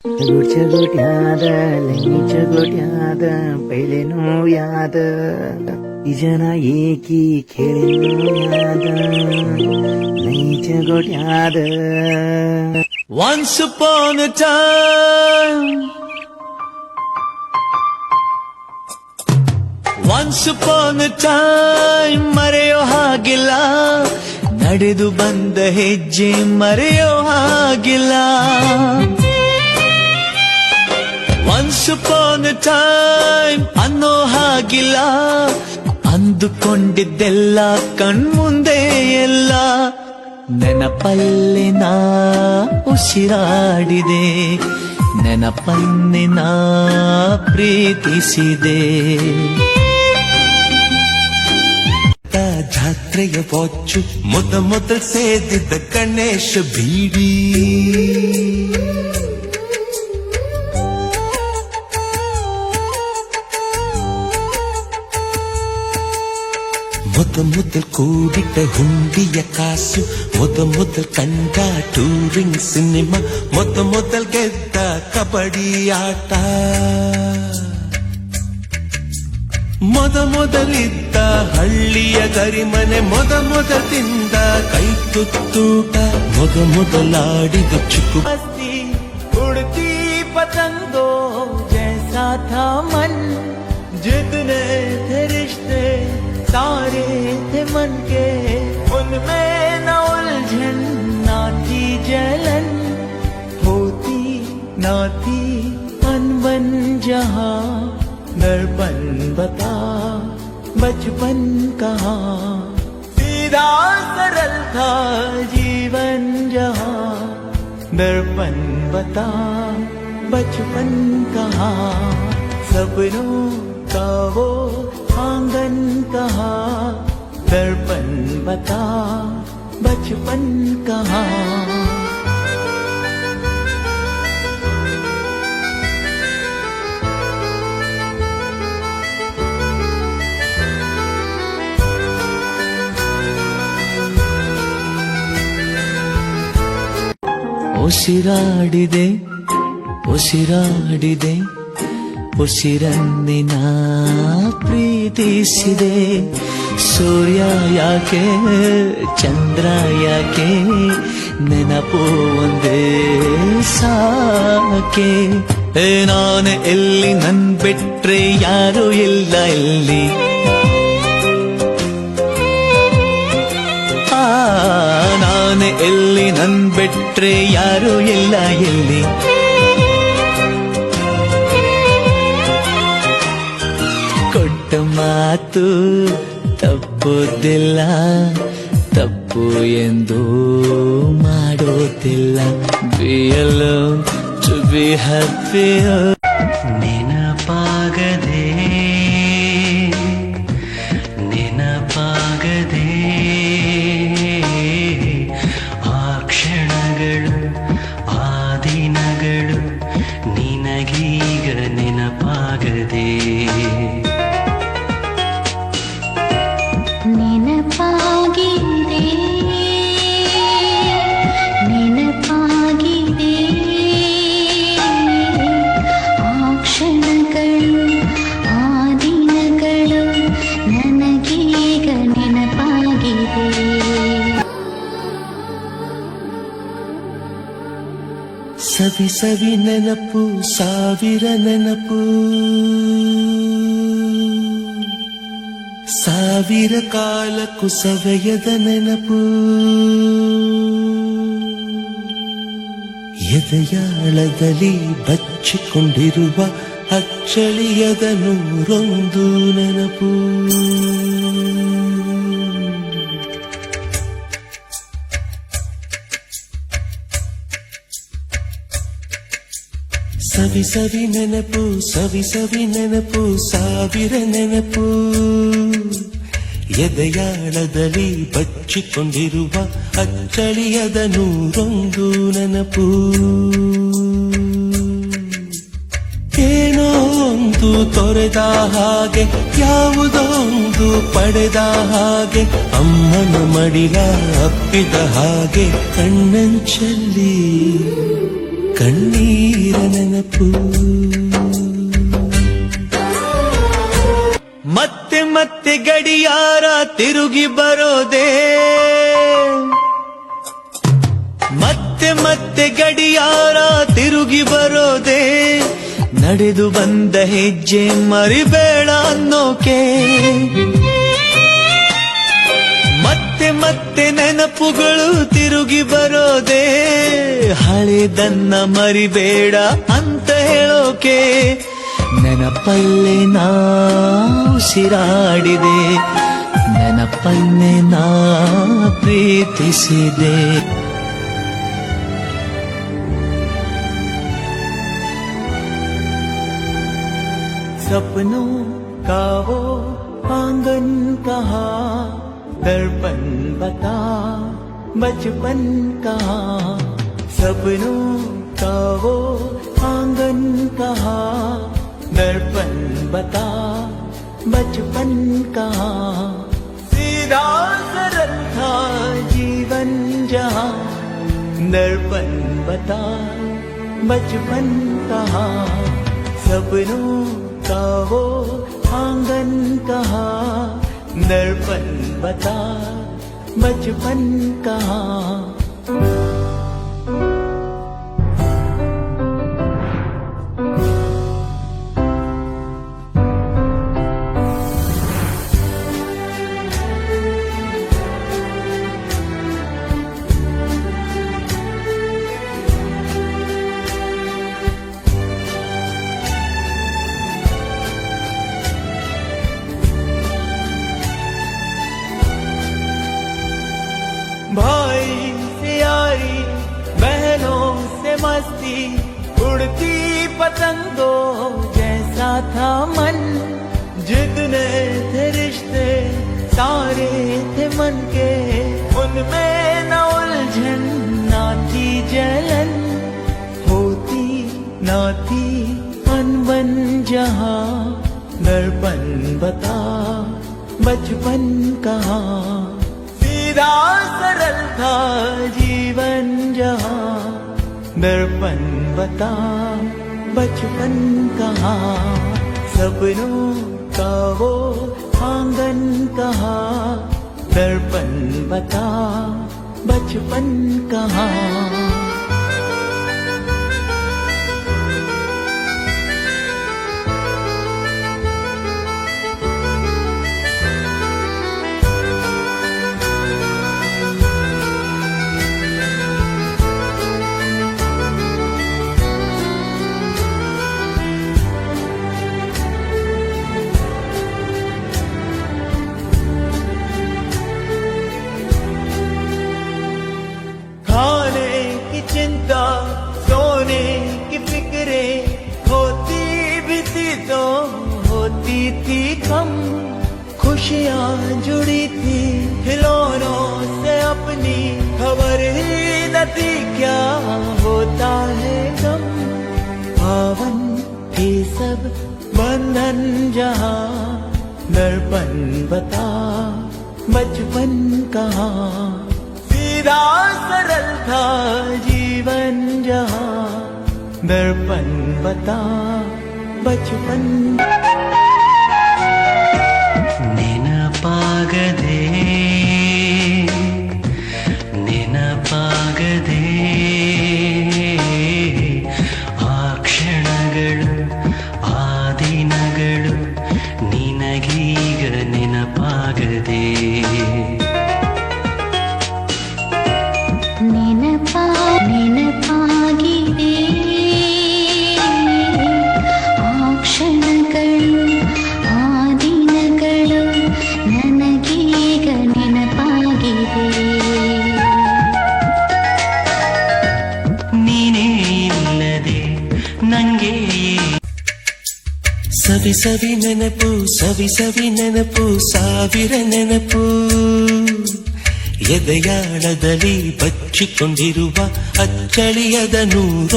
चगोट लंगी चगोट पहले नो याद इजना एकी खेले नो याद नहीं चगोट Once upon a time, once upon a time ಮರೆಯೋ ಹಾಗಿಲ್ಲ, ನಡೆದು ಬಂದ ಹೆಜ್ಜೆ ಮರೆಯೋ ಹಾಗಿಲ್ಲ. Once upon a time ಅನ್ನೋ ಹಾಗಿಲ್ಲ, ಅಂದುಕೊಂಡಿದ್ದೆಲ್ಲ ಕಣ್ಮುಂದೆ ಎಲ್ಲ ನೆನಪಲ್ಲಿ ನಾ ಉಸಿರಾಡಿದೆ, ನೆನಪನ್ನೇ ನಾ ಪ್ರೀತಿಸಿದೆ. ಜಾತ್ರೆಯ ವಾಚು ಮೊದ ಸೇದಿದ್ದ ಗಣೇಶ ಬೀಡಿ, ಮೊದಲ್ ಕೂಡಿಟ್ಟ ಹುಂಡಿಯ ಕಾಸು, ಮೊದಲ್ ಕಂಡ ಟೂರಿಂಗ್ ಸಿನಿಮಾ, ಮೊದಲ್ ಗೆದ್ದ ಕಬಡ್ಡಿ ಆಟ, ಮೊದಲಿದ್ದ ಹಳ್ಳಿಯ ಗರಿಮನೆ, ಮೊದಲ್ ತಿಂದ ಕೈ ತುತ್ತೂಟ, ಮೊದಲಾಡಿದ ಚುಕ್ಕು ಮಸ್ತಿ ಉಡ್ತಿ ಪತಂಗೋ ಜೈಸಾ ಥಾ ಮನ್, जितने थे रिश्ते सारे थे मन के, उनमें न उलझन ना थी जलन, होती ना थी अनबन जहाँ दर्पण बता बचपन कहाँ, सीधा सरल था जीवन जहाँ दर्पण बता बचपन कहाँ, सपनों का वो आंगन कहाँ, दर्पण बता बचपन कहाँ. ಉಸಿರಾಡಿದೆ ಉಸಿರಾಡಿದೆ ಉಸಿರನ್ನೇ ನಾ ಪ್ರೀತಿಸಿದೆ. ಸೂರ್ಯ ಯಾಕೆ ಚಂದ್ರ ಯಾಕೆ ನೆನಪು ಒಂದೇ ಸಾಕೆ, ನಾನು ಎಲ್ಲಿ ನನ್ ಬಿಟ್ರೆ ಯಾರು ಇಲ್ಲ ಎಲ್ಲಿ, ನಾನು ಎಲ್ಲಿ ನನ್ ಬಿಟ್ರೆ ಯಾರು ಇಲ್ಲ ಎಲ್ಲಿ. ಕೊಟ್ಟ ಮಾತು ತಪ್ಪುದಿಲ್ಲ, ತಪ್ಪು ಎಂದು ಮಾಡೋದಿಲ್ಲ. Be alone to be happy. ನೆನಪಾಗದೆ ನೆನಪಾಗದೆ ಆ ಕ್ಷಣಗಳು ಆ ದಿನಗಳು ನಿನಗೀಗ ನೆನಪಾಗದೆ. ನೆನಪಾಗಿದೆ ನೆನಪಾಗಿದೆ ಆ ಕ್ಷಣಗಳು ಆ ದಿನಗಳು ನನಗೀಗ ನೆನಪಾಗಿದೆ. ಸವಿ ಸವಿ ನೆನಪು ಸಾವಿರ ನೆನಪು, ಸಾವಿರ ಕಾಲಕ್ಕೂ ಸವೆಯದ ನೆನಪು, ಎದೆಯಾಳದಲ್ಲಿ ಬಚ್ಚಿಕೊಂಡಿರುವ ಅಚ್ಚಳಿಯದ ನೂರೊಂದು ನೆನಪು. ಸವಿ ಸವಿ ನೆನಪು ಸವಿ ಸವಿ ನೆನಪು ಸಾವಿರ ನೆನಪು, ಎದೆಯಾಳದಲ್ಲಿ ಬಚ್ಚಿಕೊಂಡಿರುವ ಅಚ್ಚಳಿಯದ ನೂರೊಂದು ನೆನಪು. ಏನೋ ಒಂದು ತೊರೆದ ಹಾಗೆ ಯಾವುದೋ ಒಂದು ಪಡೆದ ಹಾಗೆ, ಅಮ್ಮನ ಮಡಿಲ ಅಪ್ಪಿದ ಹಾಗೆ ಕಣ್ಣಂಚಲ್ಲಿ ಕಣ್ಣೀರ ನೆನಪು. ಮತ್ತೆ ಮತ್ತೆ ಗಡಿಯಾರ ತಿರುಗಿ ಬರೋದೇ, ಮತ್ತೆ ಮತ್ತೆ ಗಡಿಯಾರ ತಿರುಗಿ ಬರೋದೇ, ನಡೆದು ಬಂದ ಹೆಜ್ಜೆ ಮರಿಬೇಡ ಅನ್ನೋಕೆ. ಮತ್ತೆ ಮತ್ತೆ ನೆನಪುಗಳು ತಿರುಗಿ ಬರೋದೇ, ಹಳೆದನ್ನ ಮರಿಬೇಡ ಅಂತ ಹೇಳೋಕೆ. ನೆನಪಲ್ಲೇ ನಾ ಉಸಿರಾಡಿದೆ, ನೆನಪನ್ನೇ ನಾ ಪ್ರೀತಿಸಿದೆ. सपनों का वो आंगन कहाँ, दर्पण बता बचपन कहाँ. सपनों का वो आंगन कहाँ, दर्पण बता बचपन कहाँ. सीधा सरल था जीवन जहाँ, दर्पण बता बचपन कहाँ. सपनों का वो आंगन कहाँ, दर्पण बता बचपन कहाँ. भाई से यारी, बहनों से मस्ती, उड़ती पतंगों जैसा था मन. जितने थे रिश्ते सारे थे मन के, उनमें न उलझन ना थी जलन. होती ना थी अनबन जहाँ, दर्पण बता बचपन कहाँ. सीधा सरल था जीवन जहाँ, दर्पण बता बचपन कहाँ. सपनों का वो आंगन कहाँ, दर्पण बता बचपन कहाँ. चिंता सोने की फिक्रे होती भी थी तो होती थी कम. खुशियाँ जुड़ी थी खिलौनों से अपनी, खबर ही न थी क्या होता है गम. पावन थी सब बंधन जहाँ, दर्पण बता बचपन कहाँ. सीधा सरल था जीवन जहाँ, दर्पण बता बचपन. ನೆನಪಾಗದೆ ನೆನಪಾಗದೆ ಆ ಕ್ಷಣಗಳು ಆ ದಿನಗಳು ನಿನಗೀಗ ನೆನಪಾಗದೆ. ನೆನಪಾಗಿದೆ ಆ ಕ್ಷಣಗಳು ಆ ದಿನಗಳು ನನಗೀಗ ನೆನಪಾಗಿದೆ. ನೀನೇ ಇಲ್ಲದೆ ನಂಗೆ ಸವಿ ಸವಿ ನೆನಪು, ಸವಿ ಸವಿ ನೆನಪು, ಸಾವಿರ ನೆನಪು. ಎದೆಯಾಳದಲ್ಲಿ ಬಚ್ಚಿಕೊಂಡಿರುವ ಅಚ್ಚಳಿಯದ ನೂರು